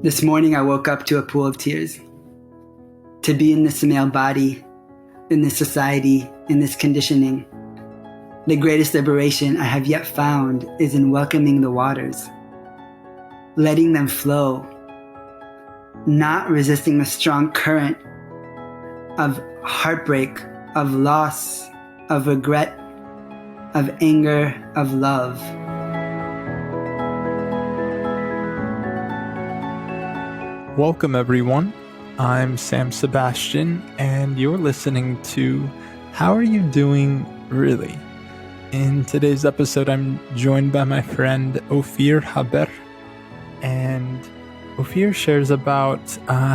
This morning I woke up to a pool of tears. To be in this male body, in this society, in this conditioning, the greatest liberation I have yet found is in welcoming the waters, letting them flow, not resisting a strong current of heartbreak, of loss, of regret, of anger, of love. Welcome, everyone. I'm Sam Sebastian, and you're listening to How Are You Doing Really? In today's episode, I'm joined by my friend Ophir Haberer, and Ophir shares about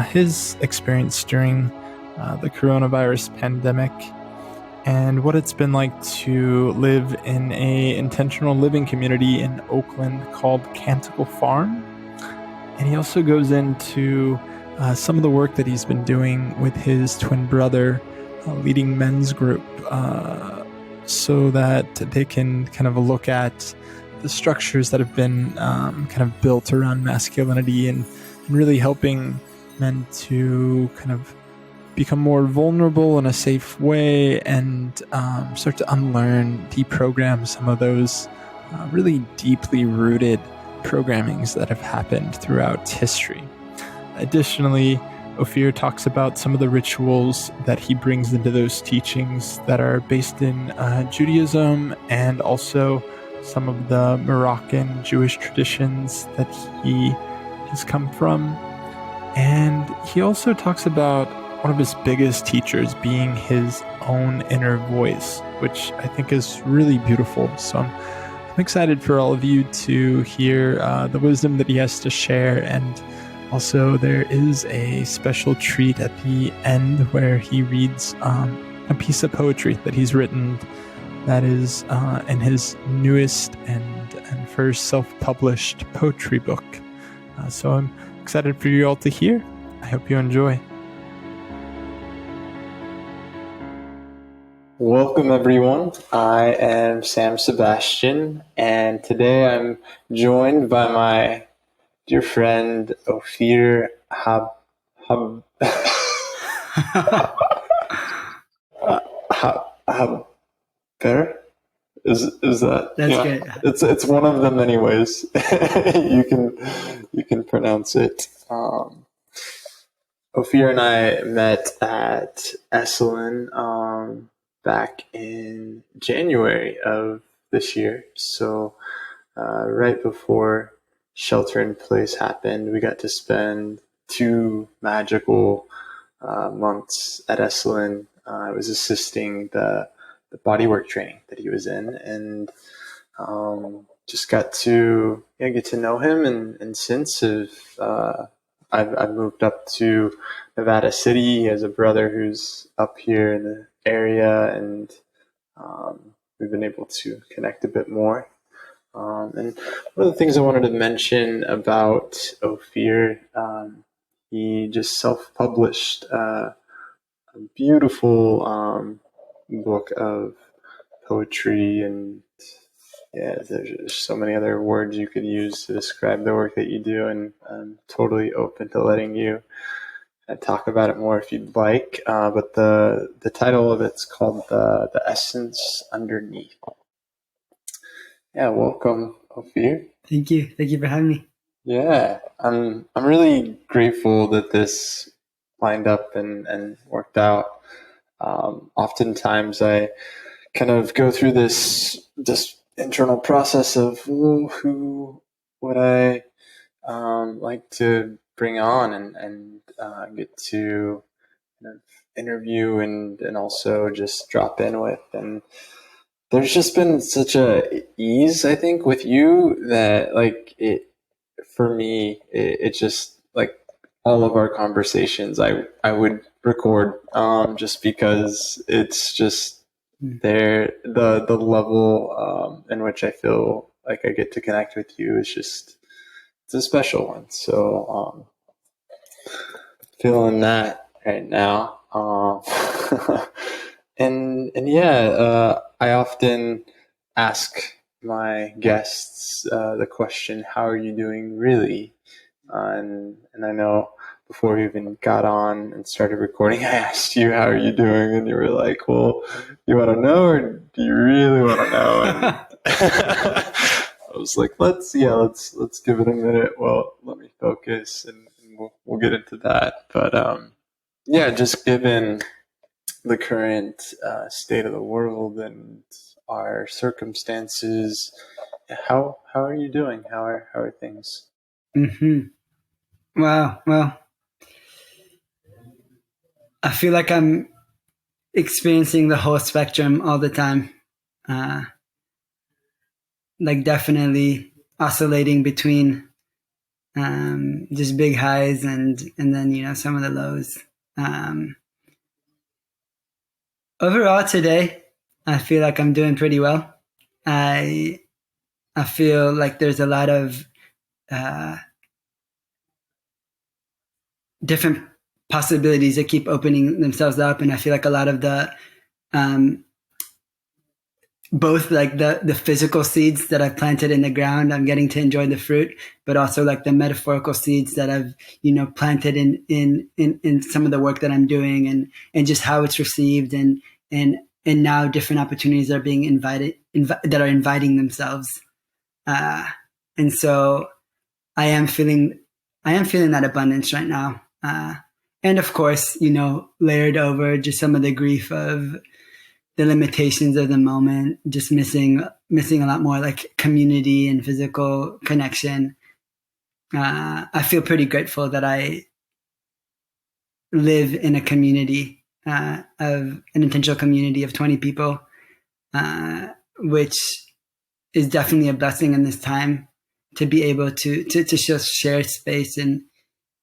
his experience during the coronavirus pandemic and what it's been like to live in a intentional living community in Oakland called Canticle Farm. And he also goes into some of the work that he's been doing with his twin brother, leading men's group, so that they can kind of look at the structures that have been kind of built around masculinity and really helping men to kind of become more vulnerable in a safe way and start to unlearn, deprogram some of those really deeply rooted programmings that have happened throughout history. Additionally, Ophir talks about some of the rituals that he brings into those teachings that are based in Judaism and also some of the Moroccan Jewish traditions that he has come from. And he also talks about one of his biggest teachers being his own inner voice, which I think is really beautiful. So I'm excited for all of you to hear the wisdom that he has to share. And also there is a special treat at the end where he reads a piece of poetry that he's written that is in his newest and first self-published poetry book. So I'm excited for you all to hear. I hope you enjoy. Welcome, everyone. I am Sam Sebastian, and today I'm joined by my dear friend Ophir Haberer. Is that? That's good. It's one of the many ways you can pronounce it. Ophir and I met at Esalen back in January of this year. So right before shelter in place happened, we got to spend 2 magical months at Esalen. I was assisting the bodywork training that he was in, and just got to get to know him. And since I've moved up to Nevada City. He has a brother who's up here in the area, and we've been able to connect a bit more. And one of the things I wanted to mention about Ophir, he just self-published a beautiful book of poetry, and there's so many other words you could use to describe the work that you do, and I'm totally open to letting you talk about it more if you'd like. But the title of it's called The Essence Underneath. Yeah, welcome, Ophir. Thank you. Thank you for having me. Yeah, I'm really grateful that this lined up and worked out. Oftentimes I kind of go through this internal process of who would I like to bring on and get to kind of interview and also just drop in with. And there's just been such a ease, I think, with you that for me, it just like all of our conversations I would record just because it's just there. The level in which I feel like I get to connect with you is just, it's a special one. So feeling that right now. And I often ask my guests the question, how are you doing really? And I know before we even got on and started recording, I asked you, how are you doing? And you were like, well, you want to know, or do you really want to know? And I was like, let's give it a minute. Well, let me focus, and we'll get into that. But yeah, just given the current state of the world and our circumstances, how are you doing? How are things? Mm-hmm. Wow. Well, I feel like I'm experiencing the whole spectrum all the time. Like definitely oscillating between just big highs and then some of the lows. Overall today, I feel like I'm doing pretty well. I feel like there's a lot of different possibilities that keep opening themselves up, and I feel like a lot of the both like the physical seeds that I've planted in the ground, I'm getting to enjoy the fruit, but also like the metaphorical seeds that I've planted in some of the work that I'm doing, and just how it's received, and now different opportunities are being that are inviting themselves, and so I am feeling that abundance right now, and of course layered over just some of the grief of the limitations of the moment, just missing a lot more like community and physical connection. I feel pretty grateful that I live in a community of an intentional community of 20 people, which is definitely a blessing in this time to be able to just share space in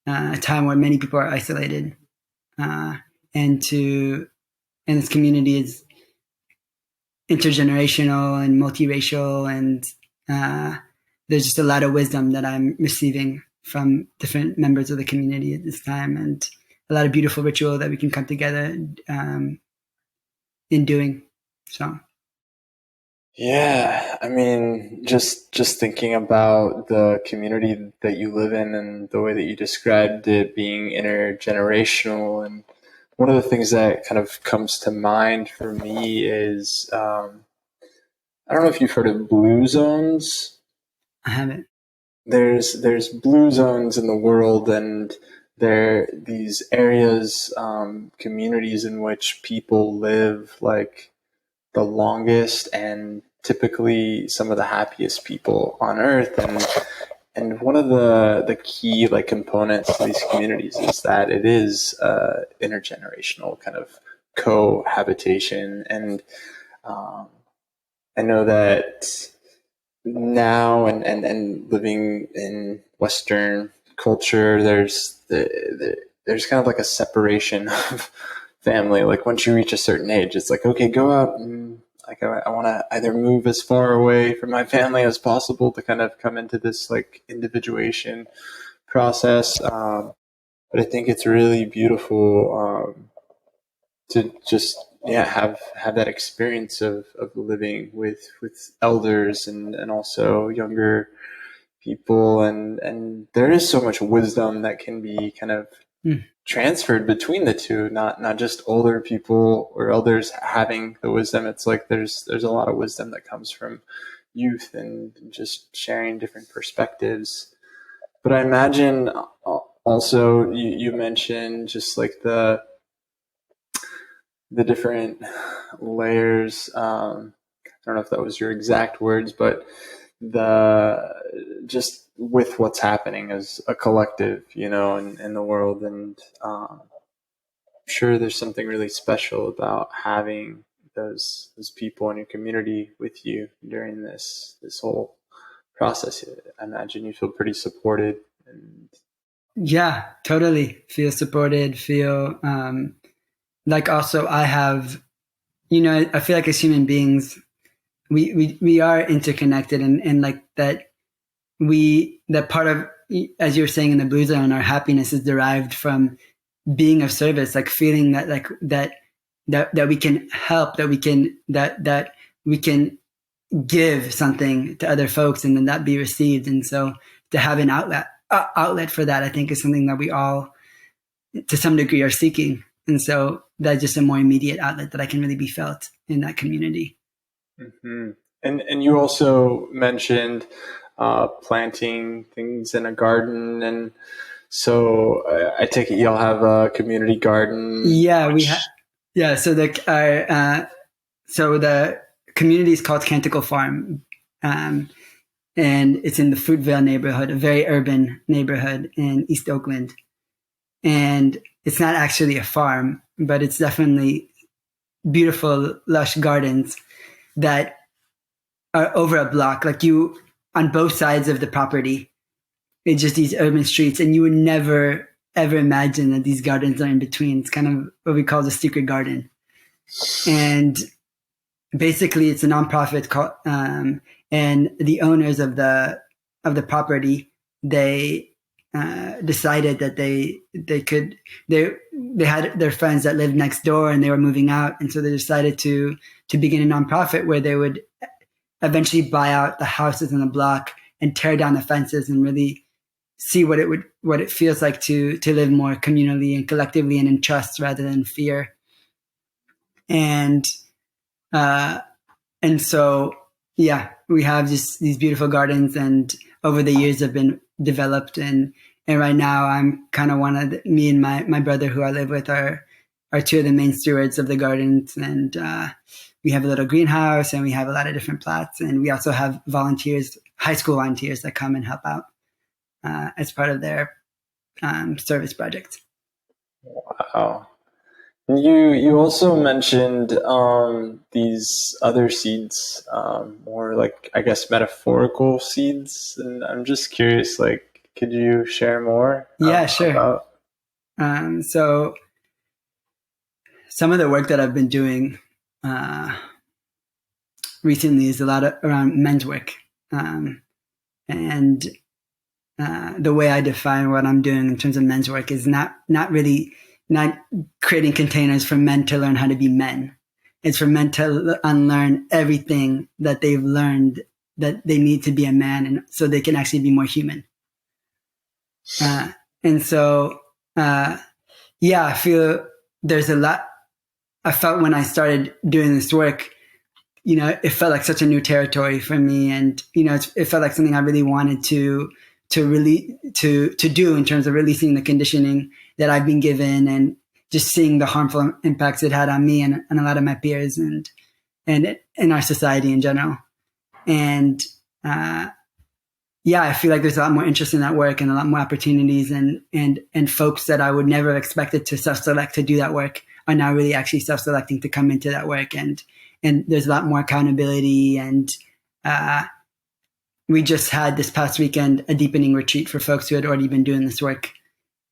a time where many people are isolated, and this community is intergenerational and multiracial, and there's just a lot of wisdom that I'm receiving from different members of the community at this time, and a lot of beautiful ritual that we can come together in doing. So yeah, I mean, just thinking about the community that you live in and the way that you described it being intergenerational, and one of the things that kind of comes to mind for me is I don't know if you've heard of blue zones. I haven't. There's blue zones in the world, and they're these areas, communities in which people live like the longest and typically some of the happiest people on earth. And one of the key like components to these communities is that it is intergenerational kind of cohabitation. And I know that now, and living in Western culture, there's kind of like a separation of family. Like once you reach a certain age, it's like, okay, go out, and like I want to either move as far away from my family as possible to kind of come into this like individuation process. But I think it's really beautiful to just have that experience of living with elders and also younger people, and there is so much wisdom that can be kind of transferred between the two, not just older people or elders having the wisdom. It's like there's a lot of wisdom that comes from youth and just sharing different perspectives. But I imagine also you mentioned just like the different layers. I don't know if that was your exact words, but just with what's happening as a collective, in the world. And I'm sure there's something really special about having those people in your community with you during this whole process. I imagine you feel pretty supported. And yeah, totally feel supported, feel like also I have, I feel like as human beings, we are interconnected, and like that part of, as you were saying in the blue zone, our happiness is derived from being of service, like feeling that like that we can help, that we can give something to other folks and then that be received. And so to have an outlet outlet for that, I think, is something that we all, to some degree, are seeking. And so that's just a more immediate outlet that I can really be felt in that community. Mm-hmm. And you also mentioned planting things in a garden, and so I take it y'all have a community garden. Yeah, we have. Yeah, so the community is called Canticle Farm, and it's in the Fruitvale neighborhood, a very urban neighborhood in East Oakland. And it's not actually a farm, but it's definitely beautiful, lush gardens that are over a block. Like you, on both sides of the property, it's just these urban streets, and you would never ever imagine that these gardens are in between. It's kind of what we call the secret garden. And basically, it's a nonprofit called, and the owners of the property, they decided that they had their friends that lived next door, and they were moving out, and so they decided to begin a nonprofit where they would eventually buy out the houses in the block and tear down the fences and really see what it feels like to live more communally and collectively and in trust rather than fear. And so, yeah, we have just these beautiful gardens, and over the years have been developed. And right now I'm kind of me and my brother who I live with are two of the main stewards of the gardens. And we have a little greenhouse, and we have a lot of different plots. And we also have volunteers, high school volunteers, that come and help out as part of their service project. Wow. You also mentioned these other seeds, more like, I guess, metaphorical seeds, and I'm just curious, like, could you share more? Yeah, sure. About... So some of the work that I've been doing recently is a lot around men's work, and the way I define what I'm doing in terms of men's work is not creating containers for men to learn how to be men. It's for men to unlearn everything that they've learned that they need to be a man, and so they can actually be more human. And so, I feel there's a lot. I felt when I started doing this work, it felt like such a new territory for me, and it felt like something I really wanted to really to do in terms of releasing the conditioning that I've been given, and just seeing the harmful impacts it had on me and a lot of my peers and in our society in general. And I feel like there's a lot more interest in that work and a lot more opportunities, and folks that I would never have expected to self-select to do that work are now really actually self-selecting to come into that work. And there's a lot more accountability. And we just had this past weekend a deepening retreat for folks who had already been doing this work.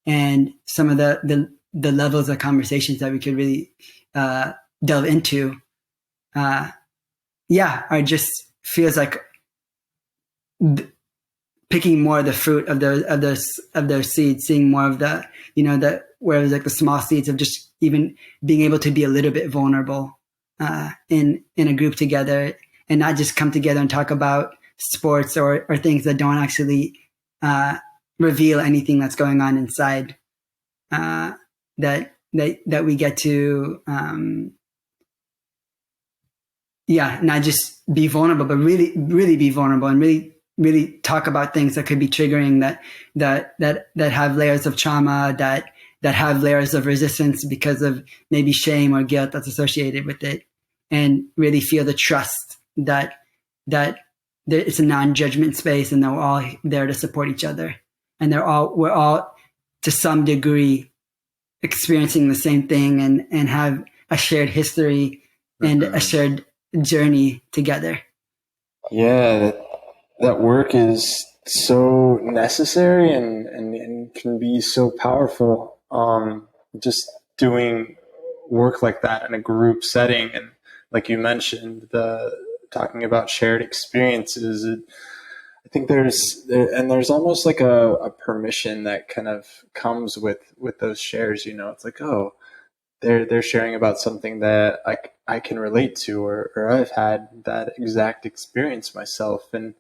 And some of the levels of conversations that we could really delve into, are just feels like picking more of the fruit of those seeds, seeing more of the where it was like the small seeds of just even being able to be a little bit vulnerable in a group together, and not just come together and talk about sports or things that don't actually reveal anything that's going on inside, that we get to not just be vulnerable, but really be vulnerable, and really talk about things that could be triggering, that have layers of trauma, that have layers of resistance because of maybe shame or guilt that's associated with it, and really feel the trust that it's a non-judgment space, and that we're all there to support each other, and we're all to some degree experiencing the same thing, and have a shared history and a shared journey together. Yeah, that work is so necessary and can be so powerful. Just doing work like that in a group setting, and like you mentioned, talking about shared experiences. I think there's almost like a permission that kind of comes with those shares. It's like, oh, they're sharing about something that I can relate to, or I've had that exact experience myself, and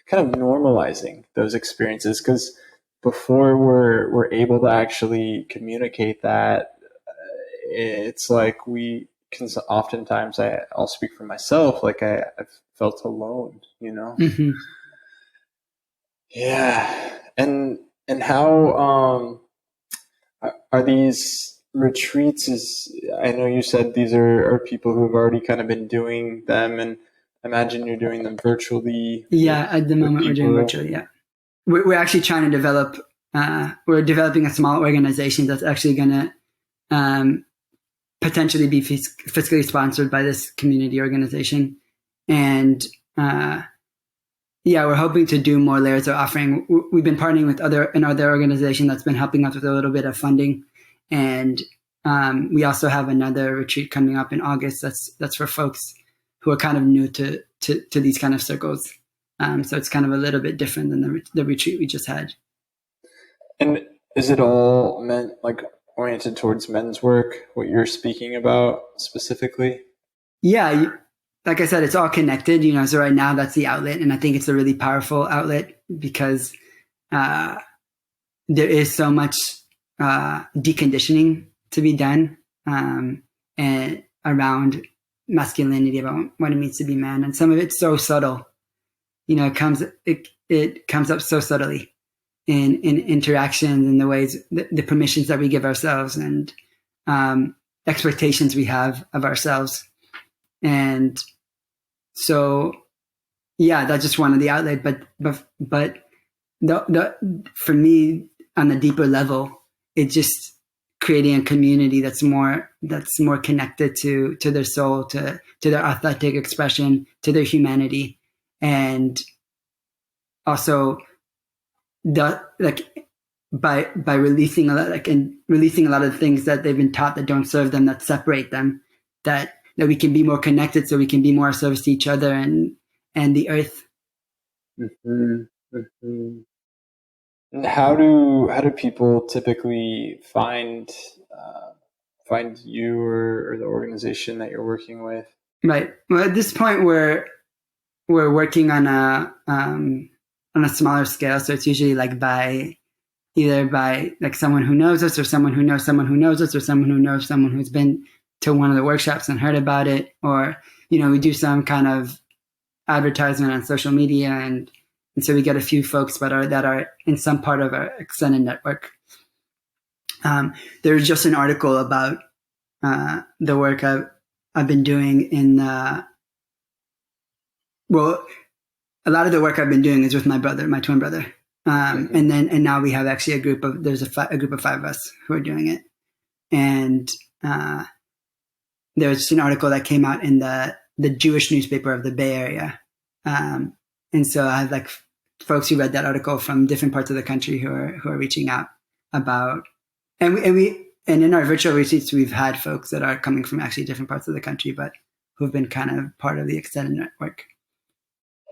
kind of normalizing those experiences, because before we're able to actually communicate that, it's like we can oftentimes, I'll speak for myself, like I've felt alone, you know? Mm-hmm. Yeah. And how are these retreats? I know you said these are people who've already kind of been doing them, and I imagine you're doing them virtually. Yeah, at the moment we're doing virtually, yeah. We're actually trying to develop, we're developing a small organization that's actually going to potentially be fiscally sponsored by this community organization. And we're hoping to do more layers of offering. We've been partnering with another organization that's been helping us with a little bit of funding. And we also have another retreat coming up in August that's for folks who are kind of new to these kind of circles. So it's kind of a little bit different than the retreat we just had. And is it all meant like oriented towards men's work, what you're speaking about specifically? Yeah, like I said, it's all connected, you know, so right now that's the outlet. And I think it's a really powerful outlet because there is so much deconditioning to be done and around masculinity, about what it means to be man. And some of it's so subtle, you know, it comes up so subtly in interactions and the ways, the permissions that we give ourselves and expectations we have of ourselves. And so, yeah, that's just one of the outlet. But for me, on the deeper level, it's just creating a community that's more connected to their soul, to their authentic expression, to their humanity, and also by releasing a lot, releasing a lot of things that they've been taught that don't serve them, that separate them, that we can be more connected, so we can be more of service to each other and the earth. Mm-hmm. Mm-hmm. And how do people typically find you or the organization that you're working with? Right. Well, at this point, we're working on a smaller scale, so it's usually like either by like someone who knows us, or someone who knows someone who knows us, or someone who knows someone who's been to one of the workshops and heard about it, or, you know, we do some kind of advertisement on social media, and so we get a few folks that are in some part of our extended network. There's just an article about the work I've been doing in a lot of the work I've been doing is with my brother, my twin brother. And now we have actually a group of 5 of us who are doing it. And there was just an article that came out in the Jewish newspaper of the Bay Area. And so I have like folks who read that article from different parts of the country who are reaching out about, and in our virtual retreats, we've had folks that are coming from actually different parts of the country, but who've been kind of part of the extended network.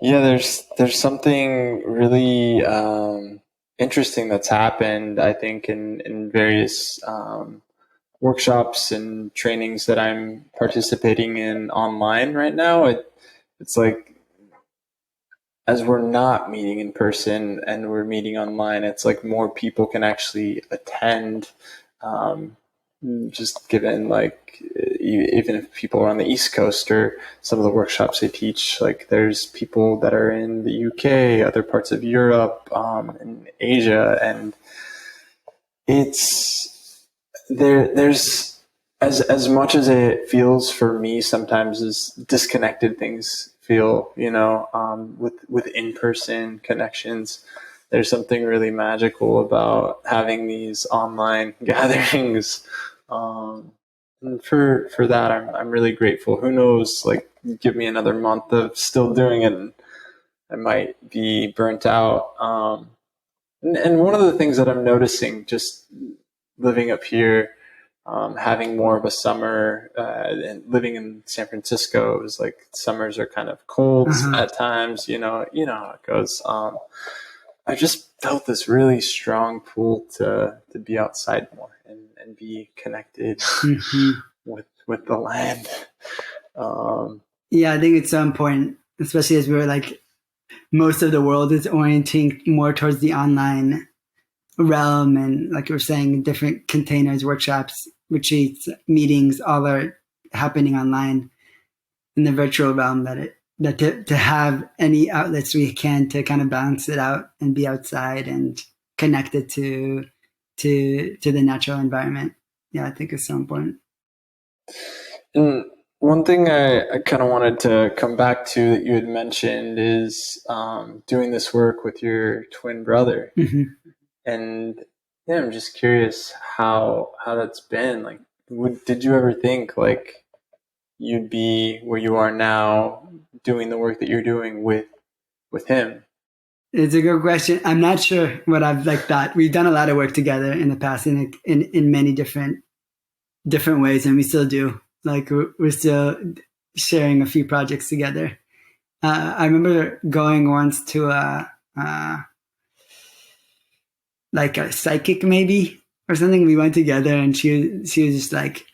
Yeah, there's something really interesting that's happened, I think, in various workshops and trainings that I'm participating in online right now. It's like, as we're not meeting in person and we're meeting online, it's like more people can actually attend, just given like, even if people are on the East Coast or some of the workshops they teach, like there's people that are in the UK, other parts of Europe, and Asia, and there's as much as it feels for me sometimes as disconnected things feel, you know, with in-person connections, there's something really magical about having these online gatherings. And for that, I'm really grateful. Who knows, like, give me another month of still doing it, and I might be burnt out. And one of the things that I'm noticing just living up here, having more of a summer, and living in San Francisco, is like summers are kind of cold at times, you know how it goes. I just felt this really strong pull to be outside more and be connected with the land. Yeah, I think it's so important, especially as we're like, most of the world is orienting more towards the online realm, and like you were saying, different containers, workshops, retreats, meetings, all are happening online in the virtual realm, to have any outlets we can to kind of balance it out and be outside and connected to the natural environment. Yeah, I think is so important. And one thing I kind of wanted to come back to that you had mentioned is doing this work with your twin brother. Mm-hmm. And yeah, I'm just curious how that's been. Like, did you ever think like you'd be where you are now doing the work that you're doing with him? It's a good question. I'm not sure what I've like thought. We've done a lot of work together in the past in many different ways, and we still do. Like we're still sharing a few projects together. I remember going once to like a psychic maybe or something. We went together, and she was just like,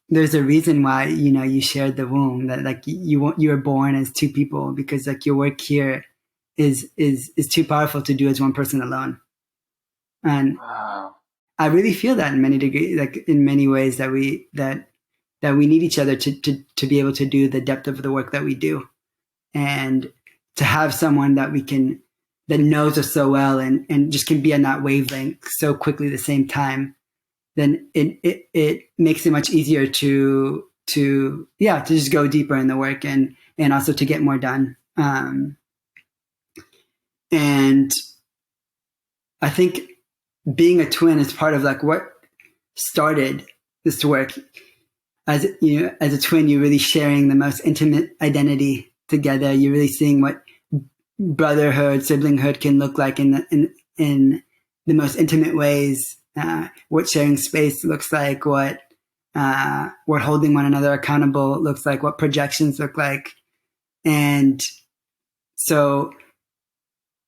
there's a reason why, you shared the womb, that like you were born as two people, because like your work here is too powerful to do as one person alone. And Wow. I really feel that in many degrees, like in many ways, that we need each other to be able to do the depth of the work that we do, and to have someone that knows us so well and just can be on that wavelength so quickly at the same time, then it makes it much easier to just go deeper in the work and also to get more done. And I think being a twin is part of like what started this work. As a twin, you're really sharing the most intimate identity together. You're really seeing what brotherhood, siblinghood can look like in the most intimate ways. What sharing space looks like, what holding one another accountable looks like, what projections look like. And so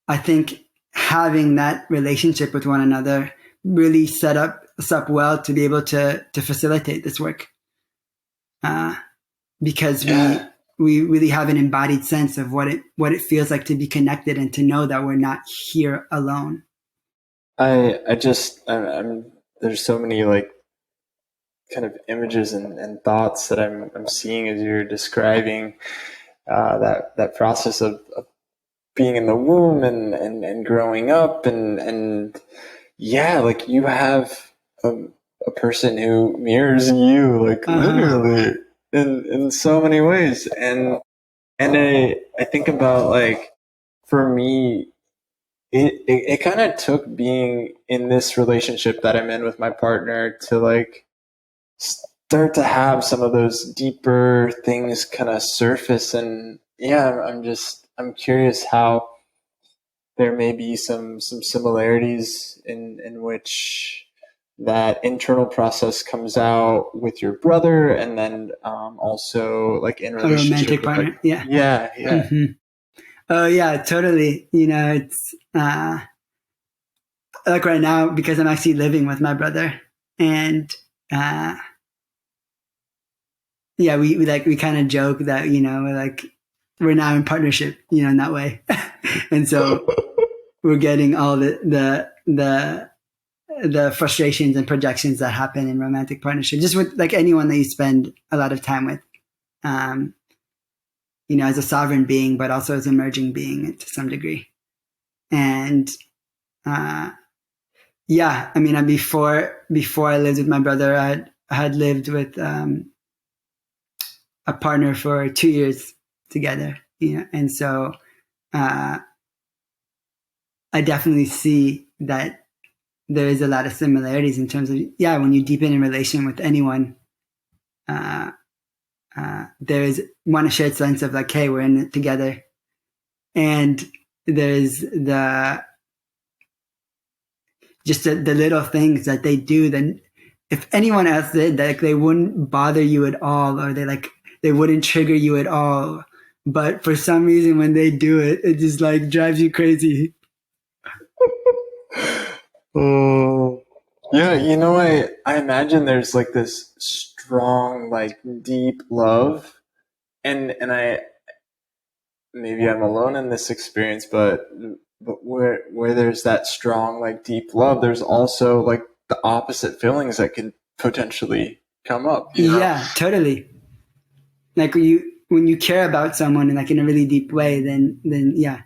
I think having that relationship with one another really set us up well to be able to facilitate this work. Because we really have an embodied sense of what it feels like to be connected and to know that we're not here alone. There's so many like kind of images and thoughts that I'm seeing as you're describing that process of being in the womb and growing up and yeah, like you have a person who mirrors you, like literally in so many ways. And I think about like, for me, it kind of took being in this relationship that I'm in with my partner to like start to have some of those deeper things kind of surface. And yeah, I'm curious how there may be some similarities in which that internal process comes out with your brother, and then also like in relationship romantic partner, like, yeah. Mm-hmm. Oh yeah, totally. It's like right now, because I'm actually living with my brother, and we kind of joke that we're now in partnership, in that way. And so we're getting all the frustrations and projections that happen in romantic partnership, just with like anyone that you spend a lot of time with, as a sovereign being, but also as an emerging being to some degree. And before I lived with my brother, I had lived with a partner for 2 years together, and so I definitely see that there is a lot of similarities in terms of, when you deepen in relation with anyone, there is a shared sense of like, hey, we're in it together. And there's the little things that they do that if anyone else did, like they wouldn't bother you at all, or they wouldn't trigger you at all. But for some reason, when they do it, it just like drives you crazy. Oh, yeah. I imagine there's like this strong, like deep love, and maybe I'm alone in this experience, but but where there's that strong, like, deep love, there's also like the opposite feelings that can potentially come up. Yeah, totally. Like when you care about someone in like in a really deep way, then yeah,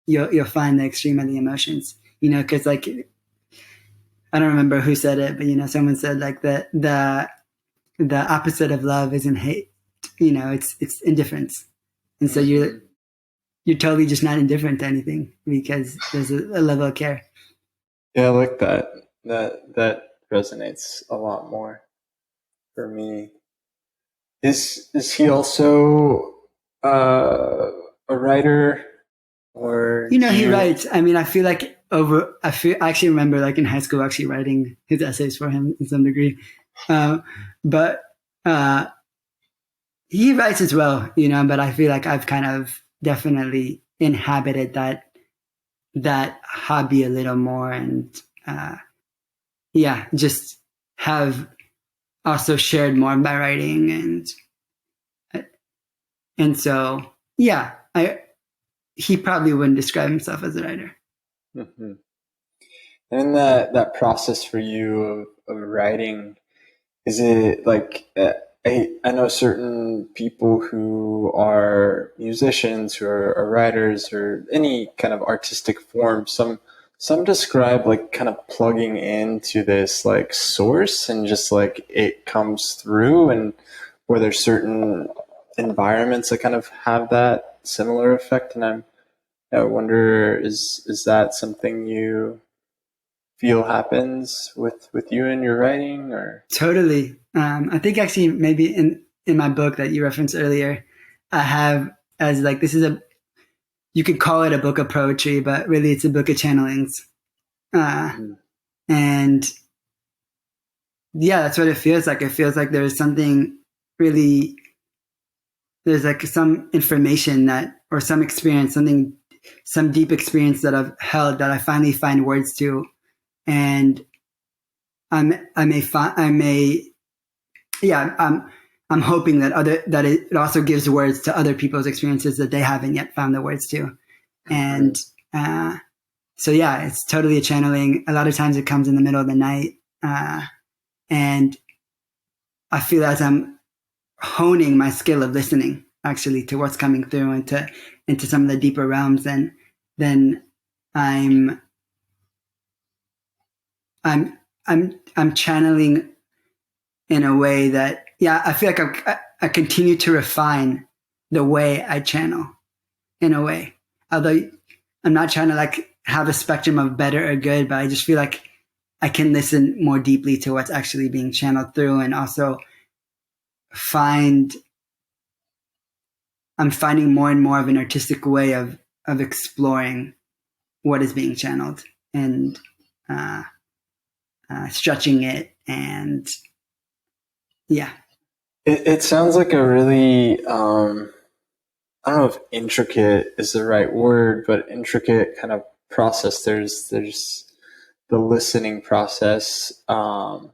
you'll find the extreme of the emotions. Because like I don't remember who said it, but someone said like the opposite of love isn't hate. It's indifference, and so you're totally just not indifferent to anything because there's a level of care. Yeah, I like that. That resonates a lot more for me. Is he also a writer, or he writes? I mean, I feel like I actually remember like in high school actually writing his essays for him in some degree, but he writes as well, But I feel like I've kind of definitely inhabited that hobby a little more, and just have also shared more of my writing, and so he probably wouldn't describe himself as a writer. Mm-hmm. And that process for you of writing, is it like I know certain people who are musicians, who are writers, or any kind of artistic form. Some describe like kind of plugging into this like source and just like it comes through, and where there's certain environments that kind of have that similar effect. And I wonder, is that something you feel happens with you in your writing? Or totally. I think actually maybe in my book that you referenced earlier, I have as like you could call it a book of poetry, but really it's a book of channelings. And yeah, that's what it feels like. It feels like there's something really, there's like some information or some experience, some deep experience that I've held that I finally find words to. And I'm hoping that it also gives words to other people's experiences that they haven't yet found the words to. And so yeah, it's totally a channeling. A lot of times it comes in the middle of the night, and I feel as I'm honing my skill of listening actually to what's coming through into some of the deeper realms, then I'm channeling in a way that, I feel like I continue to refine the way I channel in a way. Although I'm not trying to like have a spectrum of better or good, but I just feel like I can listen more deeply to what's actually being channeled through, and also I'm finding more and more of an artistic way of exploring what is being channeled, and stretching it. And it sounds like a really I don't know if intricate is the right word, but intricate kind of process. There's the listening process. I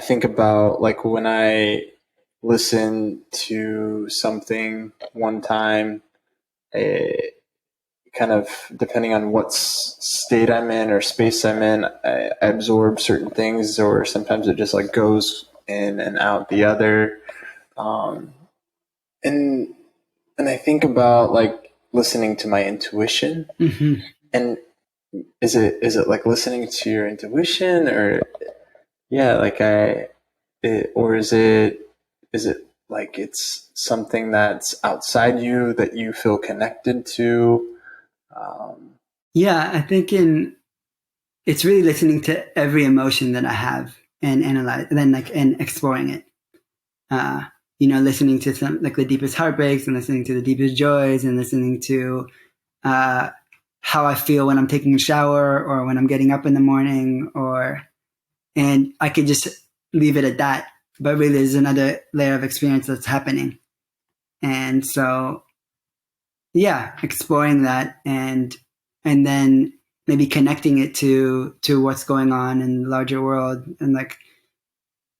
think about like when I listen to something one time, kind of depending on what state I'm in or space I'm in, I absorb certain things, or sometimes it just like goes in and out the other. And I think about like listening to my intuition. Mm-hmm. And is it like listening to your intuition, or or is it like it's something that's outside you that you feel connected to? I think it's really listening to every emotion that I have and analyze, and then and exploring it. Listening to some like the deepest heartbreaks, and listening to the deepest joys, and listening to how I feel when I'm taking a shower or when I'm getting up in the morning, and I could just leave it at that. But really there's another layer of experience that's happening. And so, exploring that, and then maybe connecting it to what's going on in the larger world, and like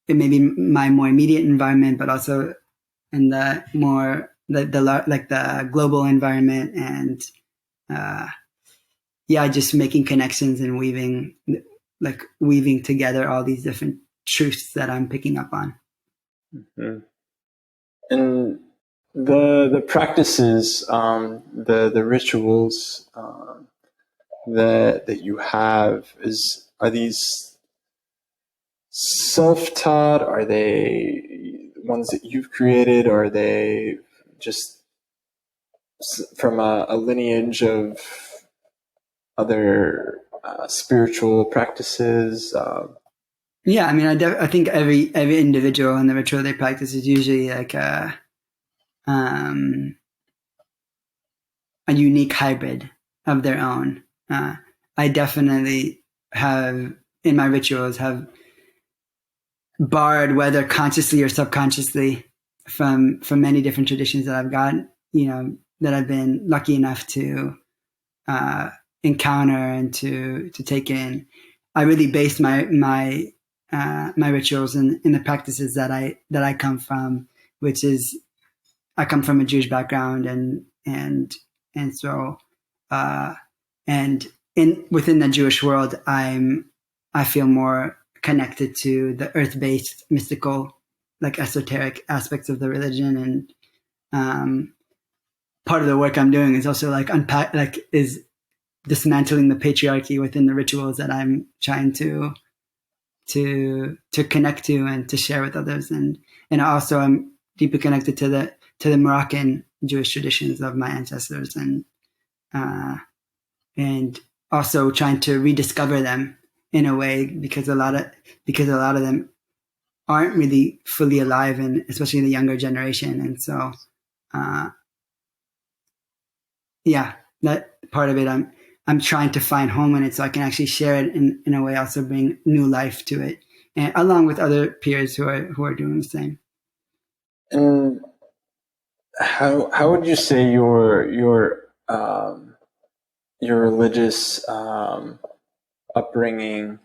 it may be my more immediate environment, but also in the more the global environment, and just making connections and weaving together all these different truths that I'm picking up on. Mm-hmm. And the practices, the rituals that you have, are these self-taught? Are they ones that you've created? Or are they just from a lineage of other spiritual practices? Yeah, I mean, I think every individual and the ritual they practice is usually like a unique hybrid of their own. I definitely have in my rituals have borrowed, whether consciously or subconsciously, from many different traditions that I've got, that I've been lucky enough to encounter and to take in. I really base my rituals in the practices that I come from, which is I come from a Jewish background, and so and within the Jewish world, I feel more connected to the earth-based, mystical, like esoteric aspects of the religion, and part of the work I'm doing is also is dismantling the patriarchy within the rituals that I'm trying to connect to and to share with others, and also I'm deeply connected to the Moroccan Jewish traditions of my ancestors, and also trying to rediscover them in a way, because a lot of them aren't really fully alive, and especially the younger generation. And so, that part of it, I'm trying to find home in it so I can actually share it in a way, also bring new life to it, and along with other peers who are doing the same. And how would you say your religious upbringing,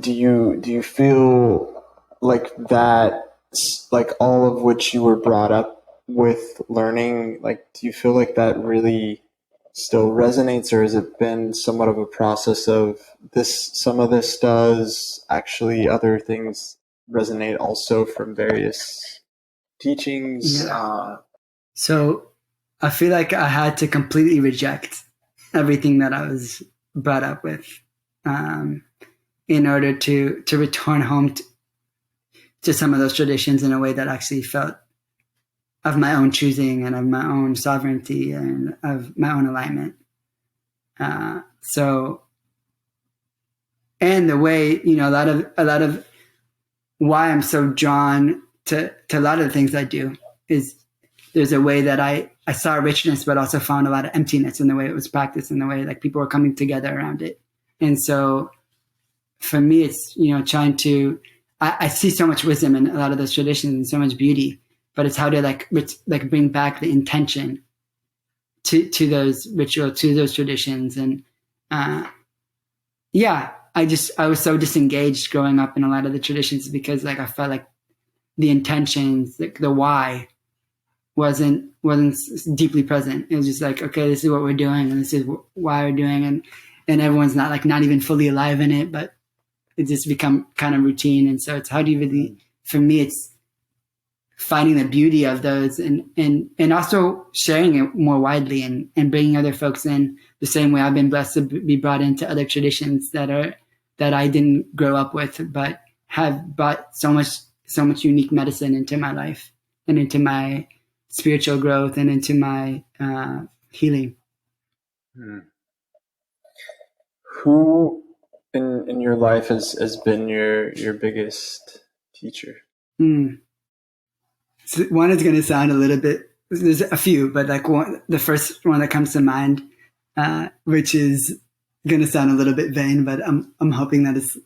do you feel like that, like all of which you were brought up with learning, like do you feel like that really still resonates, or has it been somewhat of a process of some of this does actually, other things resonate also from various teachings? So I feel like I had to completely reject everything that I was brought up with in order to return home to some of those traditions in a way that actually felt of my own choosing and of my own sovereignty and of my own alignment. And the way, a lot of why I'm so drawn to a lot of the things I do is there's a way that I saw richness, but also found a lot of emptiness in the way it was practiced, in the way like people were coming together around it. And so for me, it's, trying to, I see so much wisdom in a lot of those traditions and so much beauty, but it's how to like bring back the intention to those rituals, to those traditions. And I was so disengaged growing up in a lot of the traditions, because like I felt like the intentions, like the why wasn't deeply present. It was just like, okay, this is what we're doing, and this is why we're doing, and everyone's not even fully alive in it, but it just become kind of routine. And so it's how do you really, for me, it's finding the beauty of those, and also sharing it more widely, and bringing other folks in the same way I've been blessed to be brought into other traditions that I didn't grow up with, but have brought so much unique medicine into my life and into my spiritual growth and into my healing. Who in your life has been your biggest teacher? So one is going to sound a little bit, there's a few, but like the first one that comes to mind, which is going to sound a little bit vain, but I'm hoping that it's,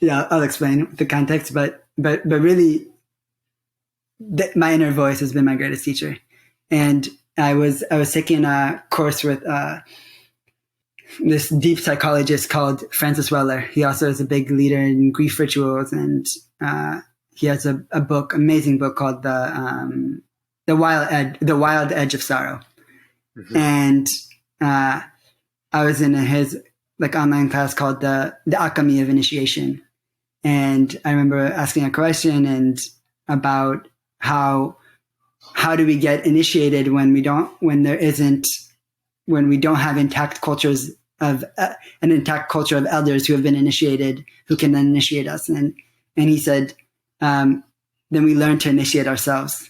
I'll explain the context, but really my inner voice has been my greatest teacher. And I was taking a course with this deep psychologist called Francis Weller. He also is a big leader in grief rituals, and he has a amazing book called the Wild Edge of Sorrow. And I was in his like online class called the Alchemy of Initiation. And I remember asking a question and about how do we get initiated when we don't have intact cultures of an intact culture of elders who have been initiated, who can then initiate us. And he said, then we learn to initiate ourselves.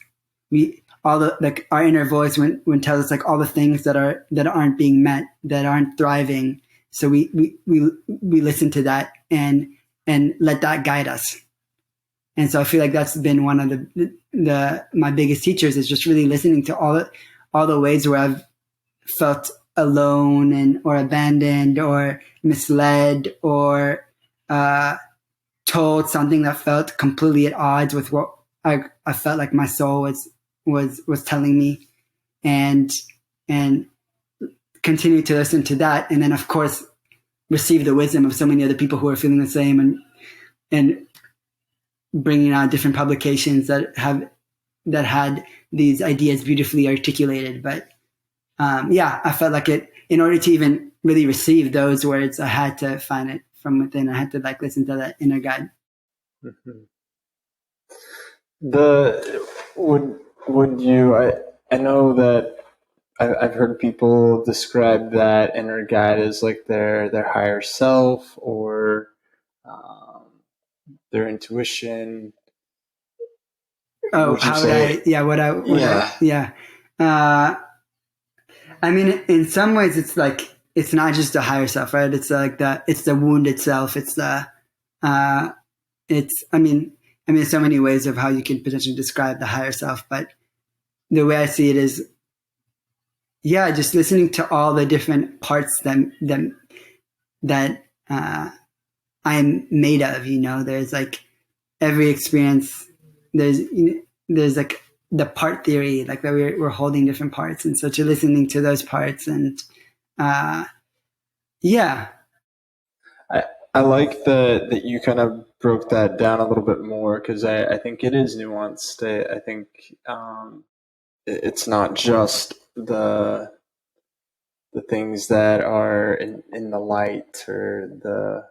Our inner voice when tells us like all the things that aren't being met, that aren't thriving. So we listen to that and let that guide us. And so I feel like that's been one of my biggest teachers, is just really listening to all the ways where I've felt alone or abandoned or misled or told something that felt completely at odds with what I felt like my soul was telling me, and continue to listen to that, and then of course receive the wisdom of so many other people who are feeling the same, and bringing out different publications that had these ideas beautifully articulated. But I felt like in order to even really receive those words, I had to find it from within. I had to like listen to that inner guide. Would you? I know that I've heard people describe that inner guide as like their higher self or their intuition. Oh, how would I? Yeah, what I? Yeah. I mean, in some ways, it's like it's not just the higher self, right? It's like it's the wounded self. It's the I mean, there's so many ways of how you can potentially describe the higher self, but the way I see it is, just listening to all the different parts that I'm made of. There's like every experience. There's like the part theory, like that we're holding different parts, and so to listening to those parts, and I like that you kind of broke that down a little bit more, because I think it is nuanced. I think it's not just the things that are in the light or the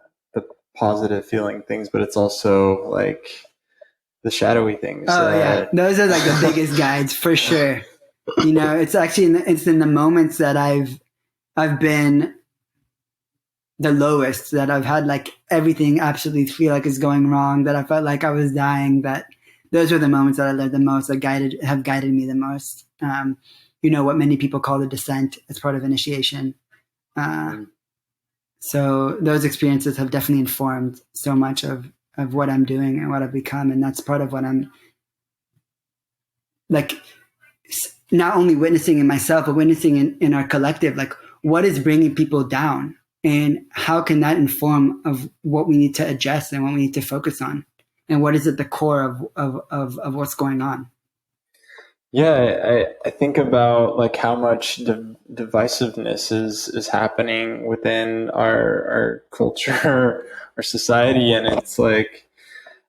positive feeling things, but it's also like the shadowy things. Those are like the biggest guides for sure. It's actually it's in the moments that I've been the lowest, that I've had like everything absolutely feel like is going wrong, that I felt like I was dying, that those were the moments that I learned the most, that have guided me the most. What many people call the descent as part of initiation. So those experiences have definitely informed so much of what I'm doing and what I've become. And that's part of what I'm like, not only witnessing in myself, but witnessing in our collective, like what is bringing people down, and how can that inform of what we need to adjust and what we need to focus on, and what is at the core of what's going on. Yeah, I think about like how much divisiveness is happening within our culture, our society, and it's like,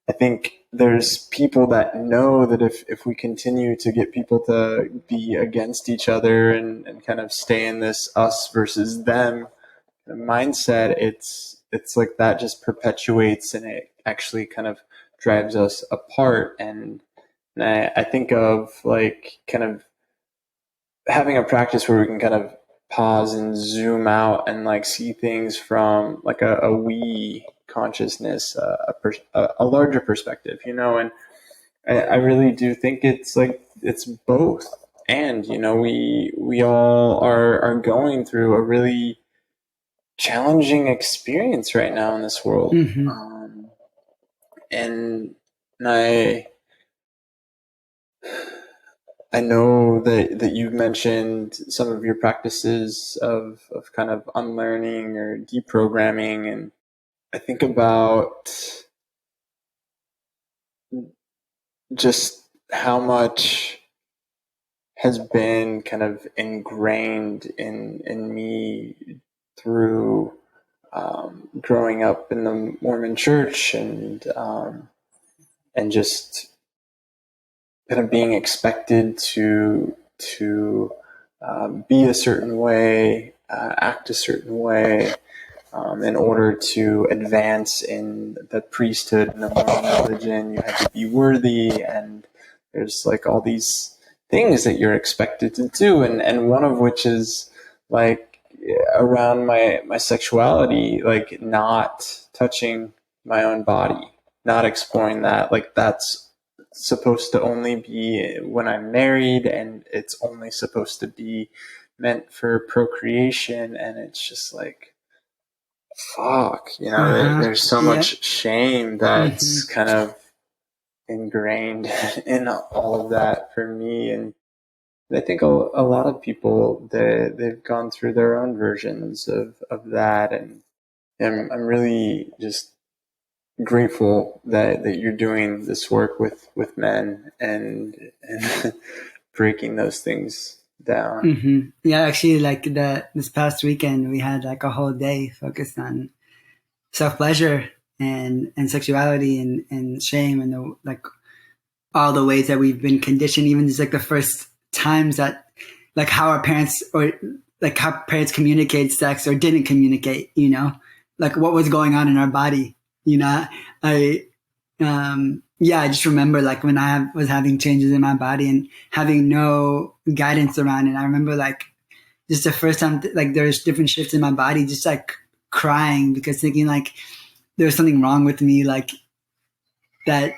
I think there's people that know that if we continue to get people to be against each other and kind of stay in this us versus them mindset, it's like that just perpetuates, and it actually kind of drives us apart. And I think of like kind of having a practice where we can kind of pause and zoom out and like see things from like a we consciousness, a larger perspective, and I really do think it's like it's both. And we all are going through a really challenging experience right now in this world. And I know that you've mentioned some of your practices of kind of unlearning or deprogramming, and I think about just how much has been kind of ingrained in me through growing up in the Mormon church, and just kind of being expected to be a certain way, act a certain way, in order to advance in the priesthood and the Mormon religion. You have to be worthy, and there's like all these things that you're expected to do, and one of which is like around my sexuality, like not touching my own body, not exploring that. Like that's supposed to only be when I'm married, and it's only supposed to be meant for procreation. And it's just like, fuck, there's so much shame that's kind of ingrained in all of that for me. And I think a lot of people, they've gone through their own versions of that. And I'm really just grateful that you're doing this work with men and breaking those things down. Yeah, actually, like this past weekend, we had like a whole day focused on self-pleasure and sexuality and shame and like all the ways that we've been conditioned, even just like the first times that like how our parents or like how parents communicate sex or didn't communicate, like what was going on in our body. I just remember like when I was having changes in my body and having no guidance around it. I remember like just the first time, like there's different shifts in my body, just like crying because thinking like there was something wrong with me, like that,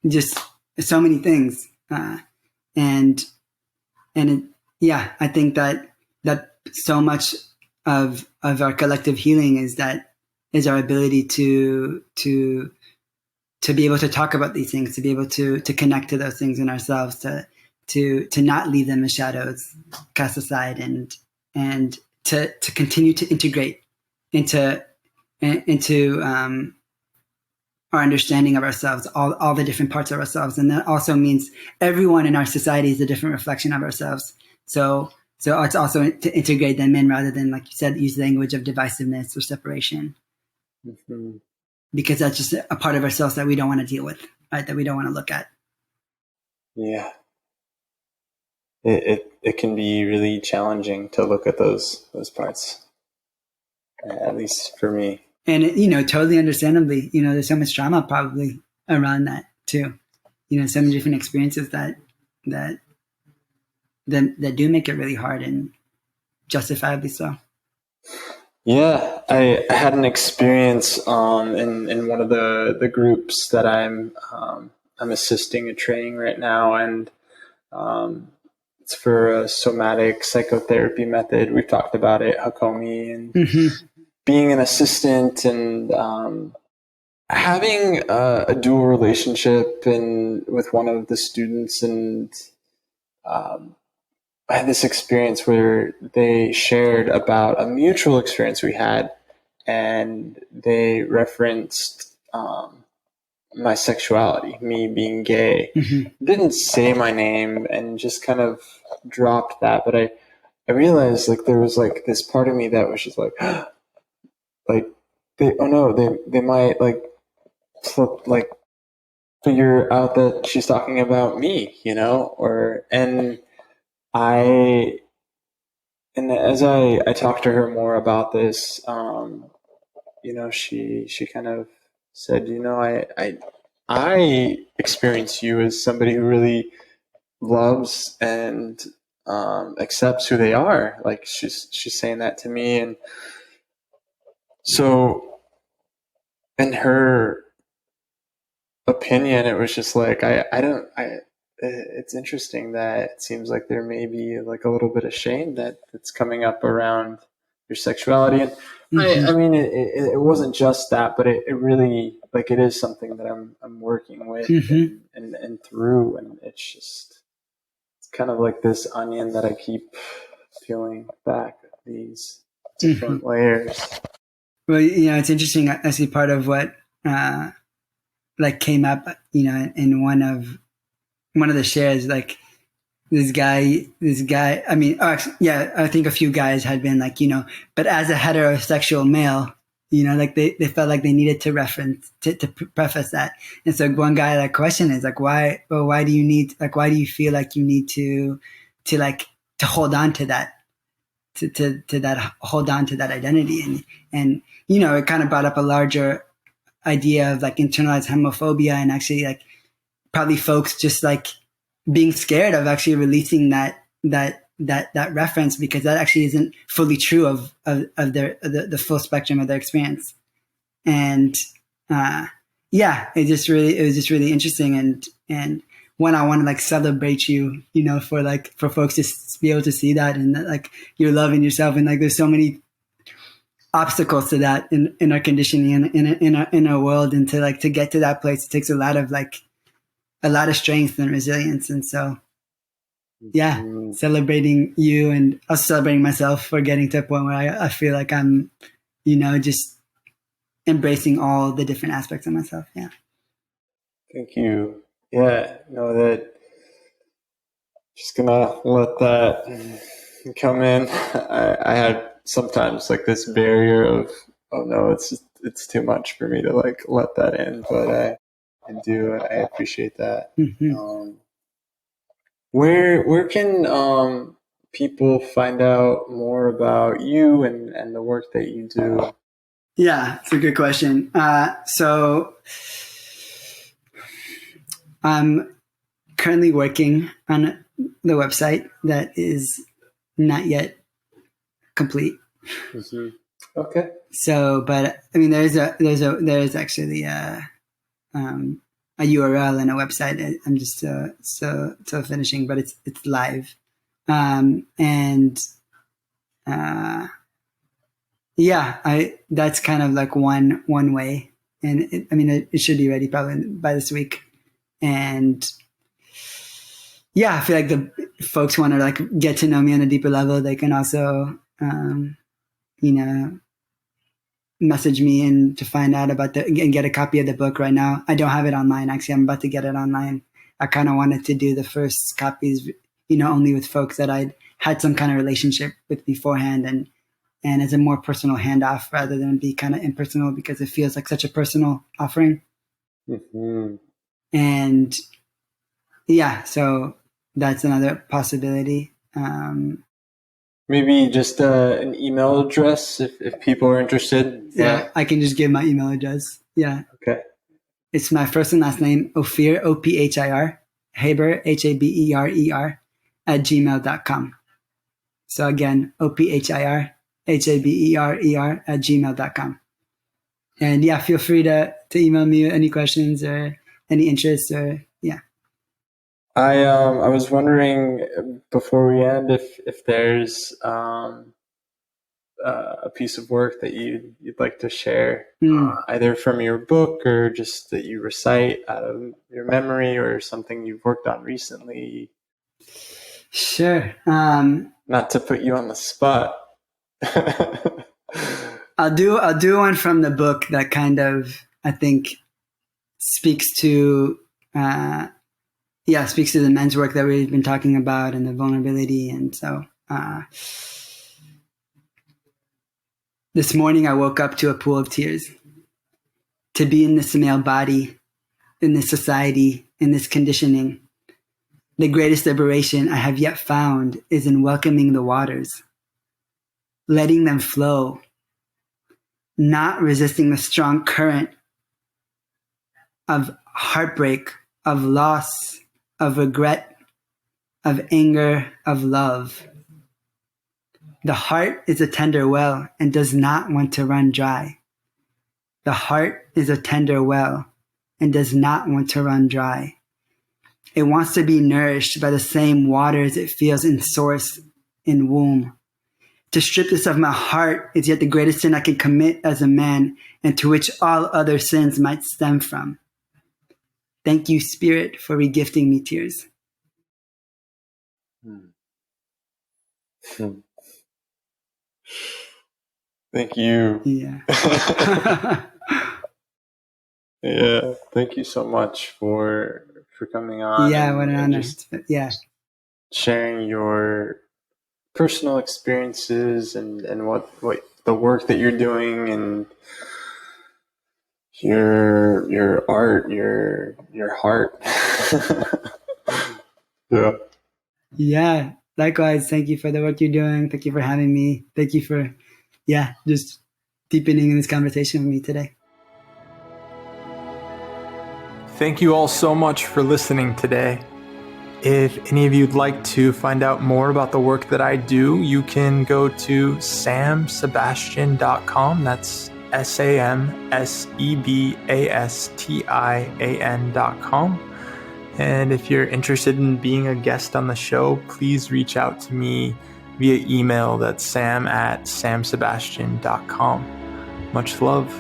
just so many things. And I think that so much of our collective healing is our ability to be able to talk about these things, to be able to connect to those things in ourselves, to not leave them as shadows, cast aside, and to continue to integrate into our understanding of ourselves, all the different parts of ourselves. And that also means everyone in our society is a different reflection of ourselves. So it's also to integrate them in rather than, like you said, use language of divisiveness or separation. Because that's just a part of ourselves that we don't want to deal with, right? That we don't want to look at. Yeah. It can be really challenging to look at those parts, at least for me. And totally understandably, there's so much trauma probably around that too. So many different experiences that do make it really hard, and justifiably so. Yeah, I had an experience in one of the groups that I'm assisting a training right now, and it's for a somatic psychotherapy method. We've talked about it, Hakomi, and being an assistant and having a dual relationship and with one of the students. And I had this experience where they shared about a mutual experience we had, and they referenced my sexuality, me being gay. Didn't say my name and just kind of dropped that. But I realized like there was like this part of me that was just like, like they might like figure out that she's talking about me, and as I talked to her more about this, she kind of said, I experience you as somebody who really loves and accepts who they are. Like she's saying that to me. And so in her opinion, it was just like, it's interesting that it seems like there may be like a little bit of shame that's coming up around your sexuality. And I mean, it wasn't just that, but it really, like, it is something that I'm working with and through, and it's kind of like this onion that I keep peeling back, these different layers. Well, it's interesting. I see part of what like came up, in one of the shares, like this guy, I mean, I think a few guys had been like, but as a heterosexual male, like they felt like they needed to reference to preface that. And so one guy like question is like, why do you feel like you need to hold on to that, hold on to that identity? And it kind of brought up a larger idea of like internalized homophobia, and actually like probably folks just like being scared of actually releasing that reference, because that actually isn't fully true of the full spectrum of their experience. And it was just really interesting. And one, I want to like celebrate you, for folks to be able to see that, and that like you're loving yourself, and like there's so many obstacles to that in our conditioning and in our world, and to get to that place, it takes a lot of strength and resilience. And so celebrating you, and also celebrating myself for getting to a point where I feel like I'm just embracing all the different aspects of myself. Thank you. That just gonna let that come in. I had sometimes like this barrier of, oh no, it's too much for me to like let that in, but I do, and I appreciate that. Where can people find out more about you and the work that you do? Yeah, it's a good question. So I'm currently working on the website that is not yet complete. Okay. So, but I mean, there's actually a URL and a website. I'm just so finishing, but it's live, that's kind of like one way, and it should be ready probably by this week. And I feel like the folks want to like get to know me on a deeper level. They can also, message me and to find out about and get a copy of the book. Right now, I don't have it online. Actually, I'm about to get it online. I kind of wanted to do the first copies, only with folks that I'd had some kind of relationship with beforehand, and as a more personal handoff rather than be kind of impersonal, because it feels like such a personal offering. And so that's another possibility. Maybe just an email address if people are interested. Yeah, I can just give my email address. Yeah. Okay. It's my first and last name, Ophir, Ophir, Haberer, Haberer, @gmail.com. So again, Ophir, Haberer @gmail.com. And feel free to email me any questions or any interests or I was wondering before we end if there's a piece of work that you'd like to share, either from your book or just that you recite out of your memory, or something you've worked on recently. Sure. Not to put you on the spot. I'll do one from the book that kind of, I think, speaks to the men's work that we've been talking about and the vulnerability. And so this morning I woke up to a pool of tears. To be in this male body, in this society, in this conditioning, the greatest liberation I have yet found is in welcoming the waters, letting them flow, not resisting the strong current of heartbreak, of loss, of regret, of anger, of love. The heart is a tender well and does not want to run dry. The heart is a tender well and does not want to run dry. It wants to be nourished by the same waters it feels in source, in womb. To strip this of my heart is yet the greatest sin I can commit as a man, and to which all other sins might stem from. Thank you, Spirit, for regifting me tears. Thank you. Yeah. Yeah. Thank you so much for coming on. Yeah, what an honor. Yeah. Sharing your personal experiences and what the work that you're doing and your art, your heart. Yeah. Yeah. Likewise, thank you for the work you're doing. Thank you for having me. Thank you for, just deepening in this conversation with me today. Thank you all so much for listening today. If any of you'd like to find out more about the work that I do, you can go to samsebastian.com. That's SAMSEBASTIAN.com. And if you're interested in being a guest on the show, please reach out to me via email. That's sam@samsebastian.com. Much love.